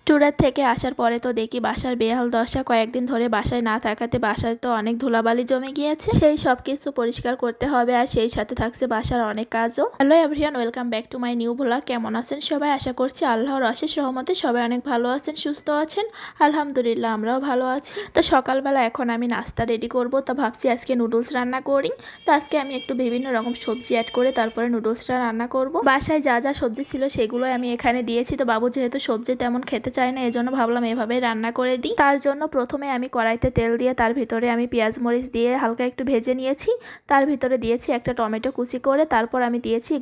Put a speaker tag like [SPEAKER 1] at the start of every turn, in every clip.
[SPEAKER 1] ট্যুরের থেকে আসার পরে তো দেখি বাসার বেহাল দশা। কয়েকদিন ধরে বাসায় না থাকাতে বাসায় তো অনেক ধুলাবালি জমে গিয়েছে, সেই সব কিছু পরিষ্কার করতে হবে আর সেই সাথে থাকছে বাসার অনেক কাজও। Hello everyone, welcome back to my new blog. কেমন আছেন সবাই? আশা করছি আল্লাহর অশেষ রহমতে সবাই অনেক ভালো আছেন, সুস্থ আছেন। আলহামদুলিল্লাহ, আমরাও ভালো আছি। তো সকালবেলা এখন আমি নাস্তা রেডি করব, তো ভাবছি আজকে নুডলস রান্না করি। তো আজকে আমি একটু বিভিন্ন রকম সবজি অ্যাড করে তারপরে নুডলসটা রান্না করব। বাসায় যা যা সবজি ছিল সেগুলো আমি এখানে দিয়েছি। তো বাবু যেহেতু সবজি তেমন খেতে চাই না, এজন্য ভাবলাম এভাবে রান্না করে দিই। তার জন্য প্রথমে আমি কড়াইতে তেল দিয়ে তার ভিতরে আমি পেঁয়াজ মরিচ দিয়ে হালকা একটু ভেজে নিয়েছি। তার ভিতরে দিয়েছি একটা টমেটো কুচি করে, তারপর আমি দিয়েছি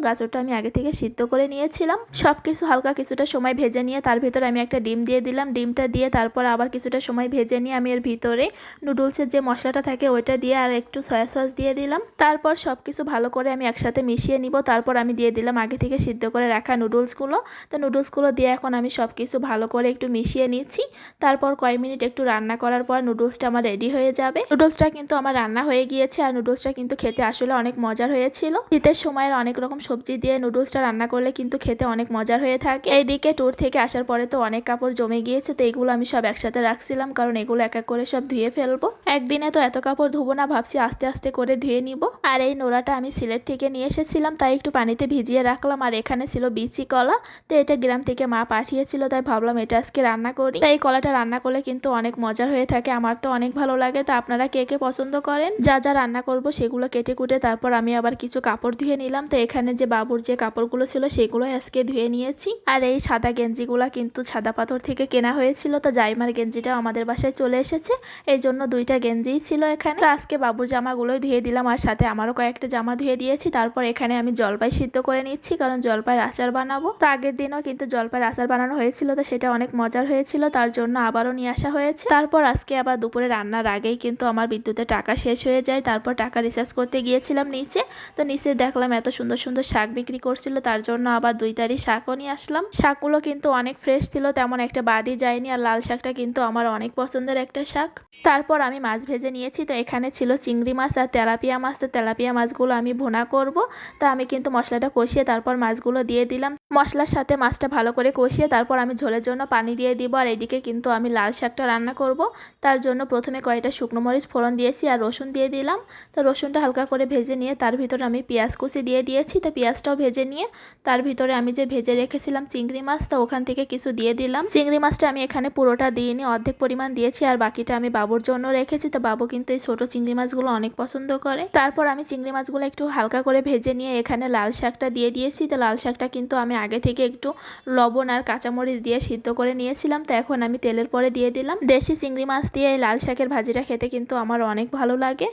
[SPEAKER 1] গাজরটা আমি আগে থেকে সিদ্ধ করে নিয়েছিলাম। সবকিছু হালকা কিছুটা সময় ভেজে নিয়ে তার ভিতরে আমি একটা ডিম দিয়ে দিলাম। ডিমটা দিয়ে তারপর আবার কিছুটা সময় ভেজে নিয়ে আমি এর ভিতরে নুডলসের যে মশলাটা থাকে ওইটা দিয়ে আর একটু সয়া সস দিয়ে দিলাম। তারপর সবকিছু ভালো করে আমি একসাথে মিশিয়ে নিব। তারপর আমি দিয়ে দিলাম আগে থেকে সিদ্ধ করে রাখা নুডলসগুলো। তো নুডলসগুলো দিয়ে এখন আমি সবকিছু ভালো করে একটু মিশিয়ে নিচ্ছি। তারপর কয়েক মিনিট একটু রান্না করার পর নুডলসটা আমার রেডি হয়ে যাবে। নুডলসটা কিন্তু আমার রান্না হয়ে গিয়েছে আর নুডলসটা কিন্তু খেতে আসলে অনেক মজার হয়েছিল। শীতের সময়ের অনেক রকম সবজি দিয়ে নুডলসটা রান্না করলে কিন্তু খেতে অনেক মজার হয়ে থাকে। এইদিকে ট্যুর থেকে আসার পরে তো অনেক কাপড় জমে গিয়েছে, তো এগুলো আমি সব একসাথে রাখছিলাম, কারণ এগুলো এক এক করে সব ধুয়ে ফেলবো। একদিনে তো এত কাপড় ধুবো না, ভাবছি আস্তে আস্তে করে ধুয়ে নিব। আর এই নোড়াটা আমি সিলেট থেকে নিয়ে এসেছিলাম, তাই একটু পানিতে ভিজিয়ে রাখলাম। আর এখানে ছিল বিচি কলা, তো এটা গ্রাম থেকে মা পাঠিয়েছিল, তাই ভাবলাম এটা আজকে রান্না করি। তাই এই কলাটা রান্না করলে কিন্তু অনেক মজার হয়ে থাকে, আমার তো অনেক ভালো লাগে। তো আপনারা কে কে পছন্দ করেন? যা যা রান্না করব সেগুলো কেটে কুটে তারপর আমি আবার কিছু কাপড় ধুয়ে নিলাম। তো এখানে যে বাবুর যে কাপড়গুলো ছিল সেগুলোই আজকে ধুয়ে নিয়েছি। আর এই সাদা গেঞ্জিগুলো কিন্তু সাদা পাথর থেকে কেনা হয়েছিল, তো জাইমার গেঞ্জিটাও আমাদের বাসায় চলে এসেছে, এই জন্য দুইটা গেঞ্জিই ছিল এখানে। তো আজকে বাবুর জামাগুলোই ধুয়ে দিলাম আর সাথে আমারও কয়েকটা জামা ধুয়ে দিয়েছি। তারপর এখানে আমি জলপাই সিদ্ধ করে নিচ্ছি, কারণ জলপাইয়ের আচার বানাবো। তো আগের দিনও কিন্তু জলপাইয়ের আচার বানানো হয়েছিল, তো সেটা অনেক মজার হয়েছিল, তার জন্য আবারও নিয়ে আসা হয়েছে। তারপর আজকে আবার দুপুরে রান্নার আগেই কিন্তু আমার বিদ্যুতের টাকা শেষ হয়ে যায়। তারপর টাকা রিচার্জ করতে গিয়েছিলাম নিচে, তো নিচে দেখলাম এত সুন্দর সুন্দর শাক বিক্রি করছিল, তার জন্য আবার 2 তারি শাকও নিয়ে আসলাম। শাকগুলো কিন্তু অনেক ফ্রেশ ছিল, তেমন একটা বাদই যায়নি। আর লাল শাকটা কিন্তু আমার অনেক পছন্দের একটা শাক। তারপর আমি মাছ ভেজে নিয়েছি, তো এখানে ছিল চিংড়ি মাছ আর তেলাপিয়া মাছ। তো তেলাপিয়া মাছগুলো আমি ভুনা করব, তো আমি কিন্তু মশলাটা কষিয়ে তারপর মাছগুলো দিয়ে দিলাম। মশলার সাথে মাছটা ভালো করে কষিয়ে তারপর আমি ঝোলের জন্য পানি দিয়ে দিব। আর এইদিকে কিন্তু আমি লাল শাকটা রান্না করব, তার জন্য প্রথমে কয়েকটা শুকনো মরিচ ফোড়ন দিয়েছি আর রসুন দিয়ে দিলাম। তো রসুনটা হালকা করে ভেজে নিয়ে তার ভিতরে আমি পেঁয়াজ কুচি দিয়ে দিয়েছি। তো পেঁয়াজটাও ভেজে নিয়ে তার ভিতরে আমি যে ভেজে রেখেছিলাম চিংড়ি মাছ, তো ওখান থেকে কিছু দিয়ে দিলাম। চিংড়ি মাছটা আমি এখানে পুরোটা দিইনি, অর্ধেক পরিমাণ দিয়েছি, আর বাকিটা আমি বাবুর জন্য রেখেছি। তো বাবু কিন্তু এই ছোট চিংড়ি মাছগুলো অনেক পছন্দ করে। তারপর আমি চিংড়ি মাছগুলো একটু হালকা করে ভেজে নিয়ে এখানে লাল শাকটা দিয়ে দিয়েছি। তো লাল শাকটা কিন্তু আমি আগে থেকে একটু লবণ আর কাঁচামরিচ দিয়ে সিদ্ধ করে নিয়েছিলাম, তো এখন আমি তেলের পরে দিয়ে দিলাম। দেশি চিংড়ি মাছ দিয়ে এই লাল শাকের ভাজিটা খেতে কিন্তু আমার অনেক ভালো লাগে।